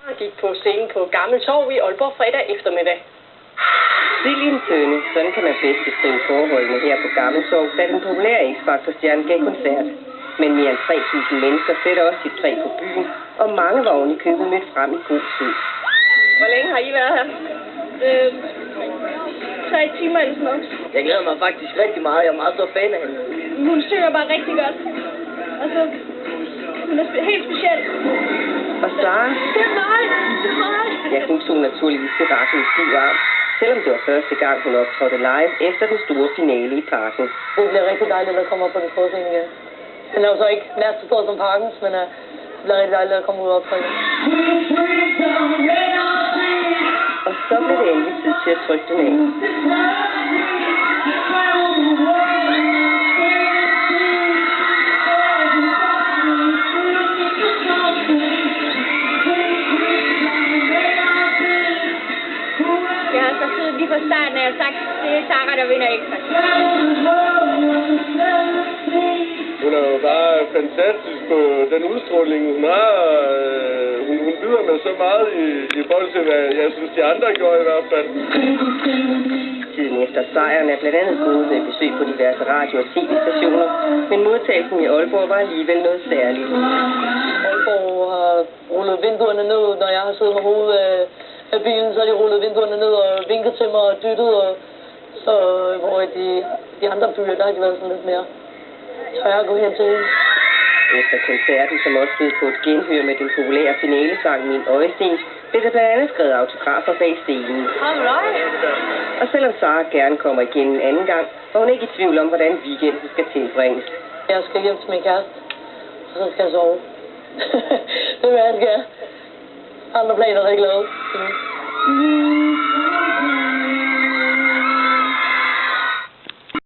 Han gik på scenen på Gammel Torv i Aalborg fredag eftermiddag. Lilian Tønne, sådan kan man bedst beskrive forholdene her på Gammel Torv, da den populære X-Factor-stjerne gav koncert. Men mere end 3.000 mennesker sætter også sit præg på byen, og mange var oven i købet mødt frem i god tid. Hvor længe har I været her? 3 timer eller sådan noget. Jeg glæder mig faktisk rigtig meget. Jeg er meget stor fan af hende. Hun synger bare rigtig godt. Altså, hun er helt speciel. Og Sara? Det er mig! Ja, hun tog naturligvis til retten i stiv arm, selvom det var første gang, hun optrådte live efter den store finale i Parken. Det bliver rigtig dejligt at komme op på den store scene igen. Den er jo så ikke nær så stor som Parkens, men det bliver rigtig dejligt at komme ud og optræde. Og så blev det endelig tid til at trykke den af. Jeg har så siddet lige fra starten, og jeg har sagt, det er Sara, der vinder ekstra. Hun er jo bare fantastisk på den udstråling, hun har. Hun byder med så meget i forhold til, hvad jeg synes, de andre gjorde i hvert fald. Tiden efter sejren er blandt andet gået med besøg på diverse radio- og tv-stationer, men modtagelsen i Aalborg var alligevel noget særligt. Aalborg har rullet vinduerne ned, når jeg har siddet med hovedet af bilen, så har de rullet vinduerne ned og vinket til mig og dyttet, og så hvor i de andre byer, der har de været sådan lidt mere tørre at gå hen til. Efter koncerten, som også stod på et genhør med den populære finalesang Min Øjesten, blev der blandt andet skrevet autografer bag scenen. Og selvom Sara gerne kommer igen en anden gang, var hun ikke i tvivl om, hvordan weekenden skal tilbringes. Jeg skal hjem til min kæreste, og så skal jeg sove. Det er, hvad jeg skal. Andre planer er ikke lavet.